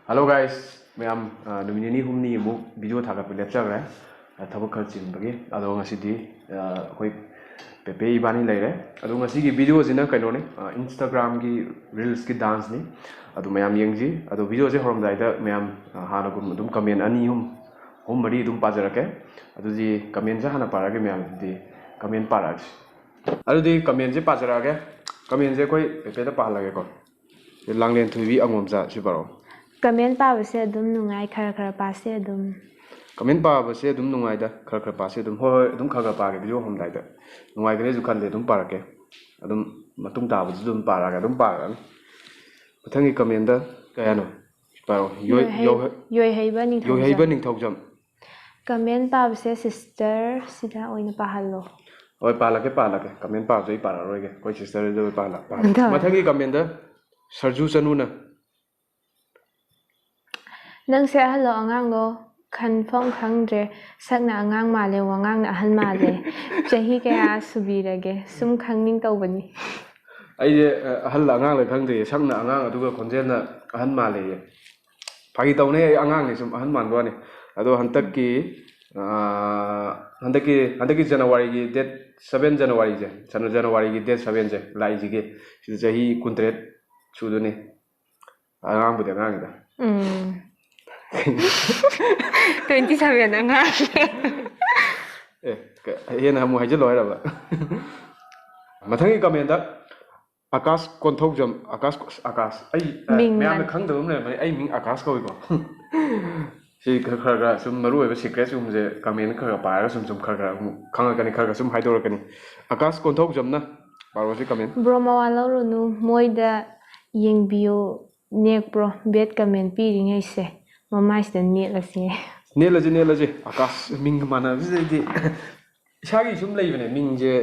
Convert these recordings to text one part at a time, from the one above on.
Hello guys, mayam numini humni mu video thaga pe lepchagre thabak khar chinbagi ado ngasidi koi pepe ibani leire ado ngasigi video jina kaino ne Instagram gi reels gi dance ni ado mayam yengji ado video je horom daida mayam hana gum dum comment ani hum mari dum pajarake ado ji comment ja hana parage mayam di comment parage ado di comment je pajarage comment je koi pepe da pahalage ko langlen thubi angom ja sibaro Comment पाबसे दुम नुंगाई खरा खरा पासे दुम comment पाबसे दुम नुंगाई दा खरा खरा पासे दुम होय दुम खरा पागे video hom dai da नुंगाई गरे जु खनले दुम पारके adum matung tabu dum paraga dum paraga mathangi comment da kayano paro yoi heiba ning thojam comment पाबसे sister sida oina pahallo hoy palake comment पाबसे para roige koi sister jo pala mathangi comment da sarju chanuna nang se hello angang lo khan phong khangdre sakna angang male wangang na ahal male chahi kaya subirage sum khangning tawbani ai je ahal angang le khangde sakna angang aduga khonjel na ahal male ye phagi tawne angang ni sum ahal manwa ni ado hantakki January gi date 7 January je January gi date 7 je lai ji ge si chahi kuntret chuduni angang bu de angang da 27 angang hena mu haje loira ba mathangi comment da Akash konthojam Akash ai mayam khangdam ne ai ming Akash ko ko si khara sum maru ba secret sum je comment khara pa ra sum khara khanga kani khara sum haidor kani Akash konthojam na paro si comment bro mawalo runu moida yengbio nek bro bet comment pi ringai se mamai se net la se net la je Akash ming mana bi isagi sum leibane ming je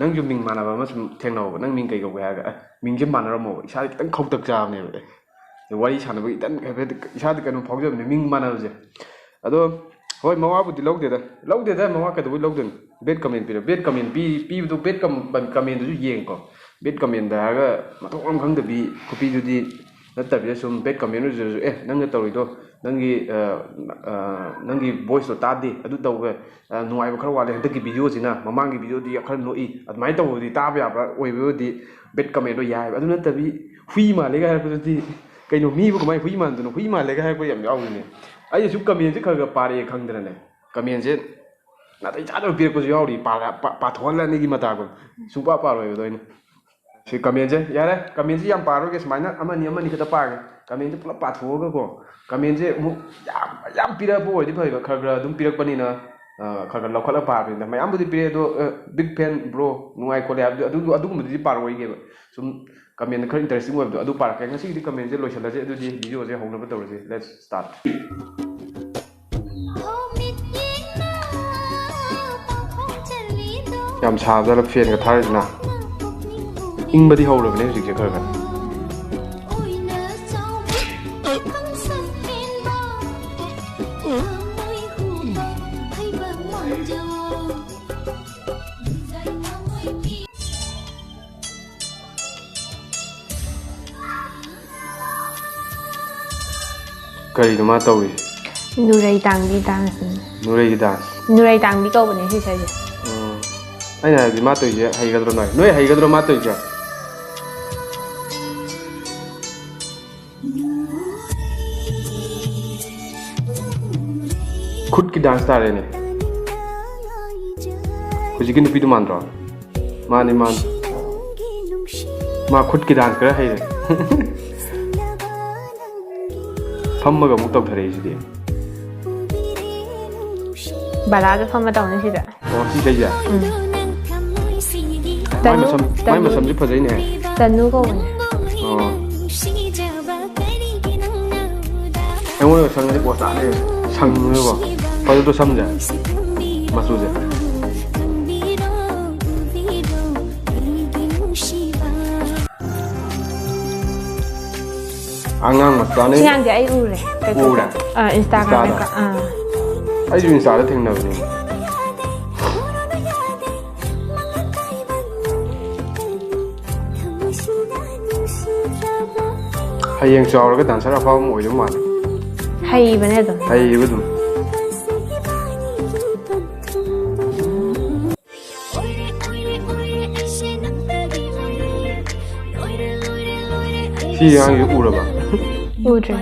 nang ju ming mana ba ma sum thengnaw ba nang ming kai ko ga ga ming je mana ramo isa kitang khautak jam ne ba de wari sana ba itan isa de kanu phogje ne ming mana je ado hoi mawa bu di logde da mawa ka du logden bet comment pi du bet comment du yeng ko bet comment da ga ma to am khang de bi copy du di natabi sum bet comment ju nang ga tawri do nangi voice to tadi adu tawge nuai ba khara wale hantaki video jina mamangi video di khara noi admai tawdi tab ya ba oi video di bet comment do yai adu natabi hui ma le ga ha di kaino mi bu mai hui man du hui ma le ga ha ko yam yaw ni ai su comment ji khara pare khangdra ne comment je na tai cha do pir ko yaw ri pa thon la ni gi mata ko su pa roi do ni si comment je yare comment ji yam paro ge smaina amani khata pa ge comment je pula pa thoga ko comment je mu yam pira bo di phai ba khara dum pirak pani na khara lokhala pa bi na mayam budi pire do big fan bro nuai ko le adu mu di par woi ge sum comment khara interesting web do adu par ka ngasi di comment je loisala je adu di video je hongna ba tawre let's start yam sa da la fen ga thar na ing ba di ho lo ne ji je khara kari duma tawi nurai tangbi dance nurai tangbi ko bane si sai ai na di ma to je hai gadro noi hai gadro ma to je khud ki dance ta re ne kuji ki nupi du man ro ma khud ki dance kar hai re fammaga mu tok thare ji bala ga famma tawne sida si dai ja mai masam ji phajai ne tanu ko ne ai wo sang ni ko sa ne sang ne ko pa to samja masu je angang masane siang je ai ure Instagram ka ai ju Insta da thengna ni ꯍꯌꯦꯡ ꯆꯥꯎꯔꯒ dancer ꯑꯐꯥꯎꯕ ꯑꯃ ꯑꯣꯏꯗꯧ ꯃꯥꯜꯂꯦ ꯍꯩꯕꯅꯦ ꯑꯗꯨꯝ ꯍꯩꯌꯦꯕ ꯑꯗꯨꯝ ꯁꯤ ꯑꯉꯥꯡꯁꯤ ꯎꯔꯕ ꯎꯗ꯭ꯔꯦ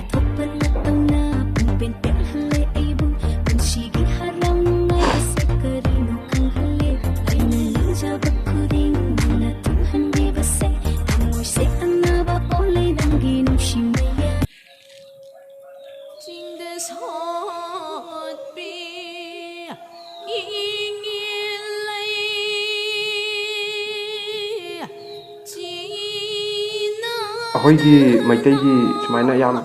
ꯑꯩꯈꯣꯏꯒꯤ ꯃꯩꯇꯩꯒꯤ ꯁꯨꯃꯥꯏꯅ ꯌꯥꯝ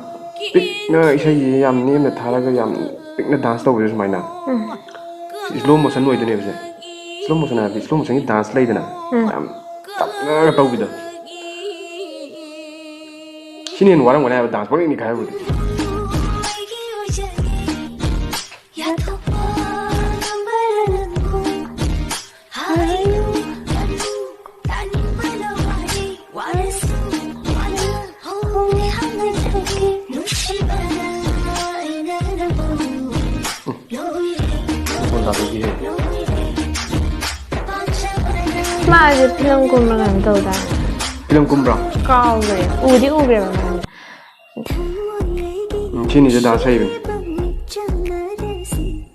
ꯄꯤꯛꯅ ꯏꯁꯩꯁꯤ ꯌꯥꯝ ꯅꯦꯝꯅ ꯊꯥꯔꯒ ꯌꯥꯝ ꯄꯤꯛꯅ ꯗꯥꯟꯁ ꯇꯧꯕꯁꯦ ꯁꯨꯃꯥꯏꯅ ꯁ꯭ꯂꯣ ꯃꯣꯁꯟ ꯑꯣꯏꯗꯣꯏꯅꯦꯕꯁꯦ ꯁ꯭ꯂꯣ ꯃꯣꯁꯟ ꯍꯥꯏꯕꯗꯤ ꯁ꯭ꯂꯣ ꯃꯣꯁꯟꯒꯤ ꯗꯥꯟꯁ ꯂꯩꯗꯅ ꯌꯥꯝ ꯇꯞꯅꯒ ꯇꯧꯕꯤꯗꯣ ꯁꯤꯅ ꯍꯦꯟꯅ ꯋꯥꯔꯝꯒꯅꯤ ꯍꯥꯏꯕ dance ꯄꯪꯅꯤꯡ ꯈꯥꯏꯕꯨꯗꯤ 마저 필름 꾸며가는 거다. 필름 꾸므라. 까우그래. 우디 우그래 봐. 진이제 다 세이브.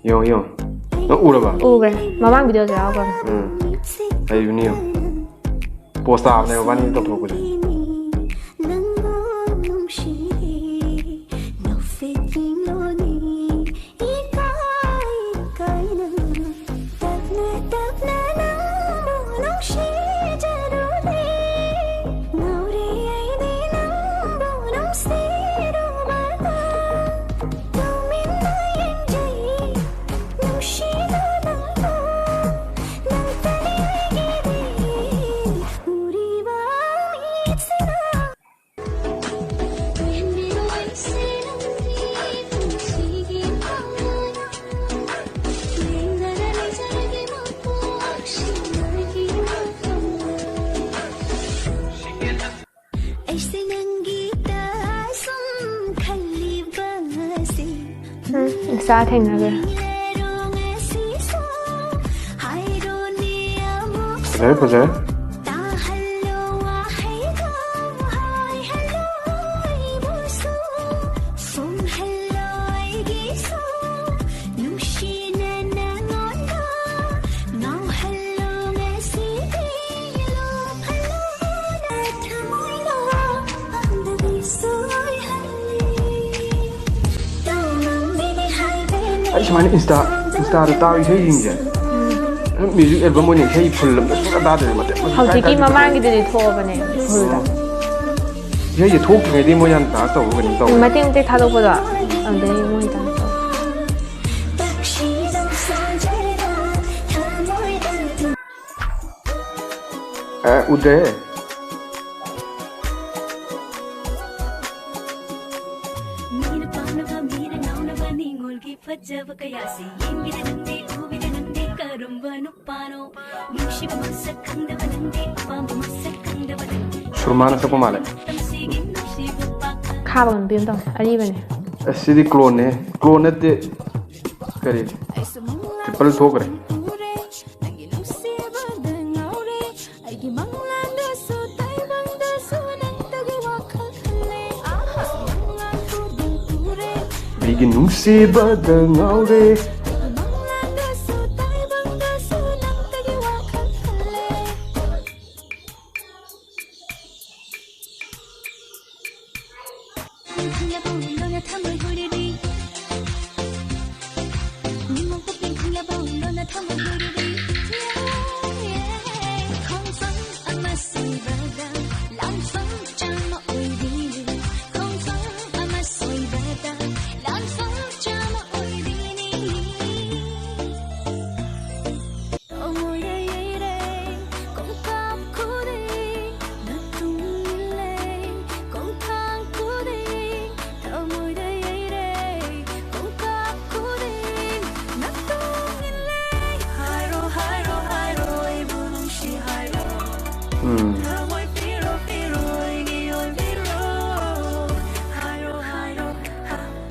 요. 너 우러봐. 우그래. 마방 비디오 잘 봐. 세이브니요. 포스터 앞에 오바니 또 보고. Sa thành rồi. Pois é. Ay sumana Insta tao isay yingje. Music album mo ni isay full suka da de mate. Hauji mamangi thoobane full da. Isay thok ngedi mo yan da taw gani taw. Mating te thadokpoda amdei moi da. Ude. Surmana sa pamale. Kabon bim dong ari bane. Asidi clone te kare. Triple thok re. Bigi nungsiba da ngaure.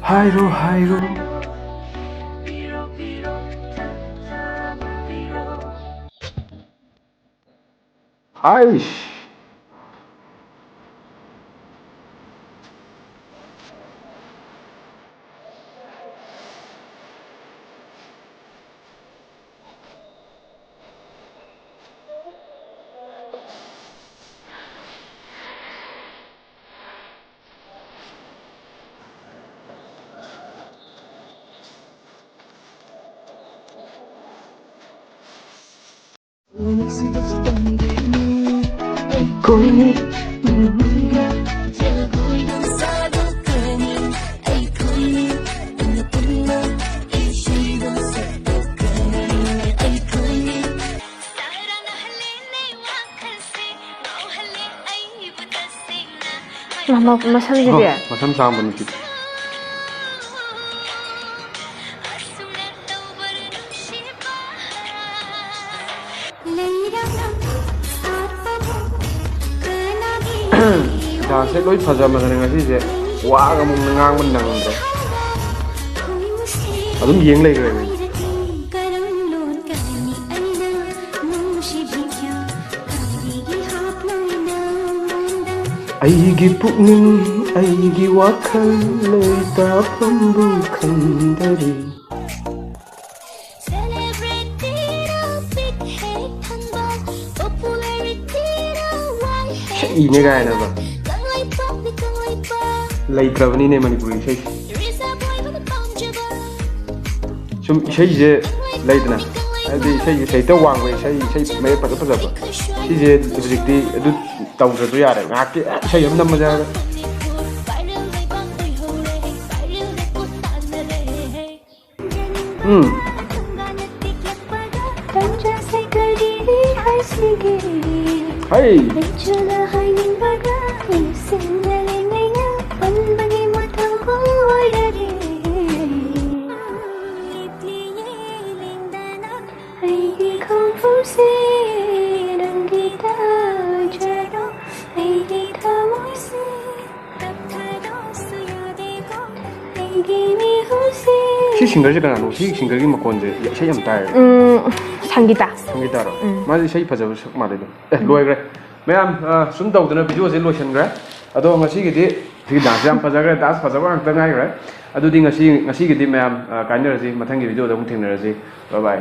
ꯍꯥꯏꯔꯣ ꯍꯥꯏꯔꯣ ꯍꯥꯏꯁ ꯃꯁꯝꯁꯤꯗꯤ ꯃꯁꯝ ꯁꯥꯡꯕ ꯅꯨꯄꯤ ꯗꯥꯟꯁꯁꯦ ꯂꯣꯏ ꯐꯖꯕꯅꯦ ꯉꯁꯤꯁꯦ ꯋꯥꯒ ꯑꯃꯨꯛ ꯉꯥꯡꯕ ꯅꯪꯗ꯭ꯔꯦ ꯑꯗꯨꯝ ꯌꯦꯡ ꯂꯩꯈ꯭ꯔꯦ ꯑꯩꯒꯤ ꯄꯨꯛꯅꯤꯡ ꯑꯩꯒꯤ ꯋꯥꯈꯜ ꯂꯩꯇꯥꯐꯝꯕꯨ ꯈꯪꯗꯔꯤ ꯏꯁꯩꯅꯦ ꯀꯥꯏꯅꯕ ꯂꯩꯇ꯭ꯔꯕꯅꯤꯅꯦ ꯃꯅꯤꯄꯨꯔꯤ ꯏꯁꯩ ꯁꯨꯝ ꯏꯁꯩꯁꯦ ꯂꯩꯗꯅ ꯍꯥꯏꯕꯗꯤ ꯏꯁꯩꯁꯦ ꯁꯩꯇ ꯋꯥꯡꯕ ꯏꯁꯩ ꯃꯌꯦꯛ ꯐꯖꯕ ꯁꯤꯁꯦ ꯍꯧꯖꯤꯛꯇꯤ ꯑꯗꯨ ꯇꯧꯗ꯭ꯔꯁꯨ ꯌꯥꯔꯦ ꯉꯥꯏꯍꯥꯛꯀꯤ ꯏꯁꯩ ꯑꯃ ꯅꯝꯃꯁꯦ ꯍꯥꯏꯔꯒ Hey! 시 싱글ꯁꯦ ꯀꯅꯥꯅꯣ? ꯁꯤ 싱글ꯒꯤ ꯃꯈꯣꯟꯁꯦ ꯏꯁꯩ ꯌꯥꯝ ꯇꯥꯏꯌꯦ. ꯁꯪꯒꯤꯇꯥꯔꯣ? ꯃꯥꯁꯦ ꯏꯁꯩ ꯐꯖꯕ ꯁꯛ ꯃꯥꯜꯂꯦ. ꯂꯣꯏꯈ꯭ꯔꯦ. ꯃꯌꯥꯝ ꯁꯨꯝ ꯇꯧꯗꯅ ꯚꯤꯗꯤꯑꯣꯁꯦ ꯂꯣꯏꯁꯤꯟꯈ꯭ꯔꯦ. ꯑꯗꯣ ꯉꯁꯤꯒꯤꯗꯤ ꯁꯤꯒꯤ ꯗꯥꯟꯁ ꯌꯥꯝ ꯐꯖꯈ꯭ꯔꯦ. ꯗꯥꯟꯁ ꯐꯖꯕ ꯉꯥꯛꯇ ꯉꯥꯏꯈ꯭ꯔꯦ. ꯑꯗꯨꯗꯤ ꯉꯁꯤꯒꯤꯗꯤ ꯃꯌꯥꯝ ꯀꯥꯏꯅꯔꯁꯤ. ꯃꯊꯪꯒꯤ ꯚꯤꯗꯤꯑꯣꯗ ꯑꯃꯨꯛ ꯊꯦꯡꯅꯔꯁꯤ. ꯕꯥꯏ ꯕꯥꯏ.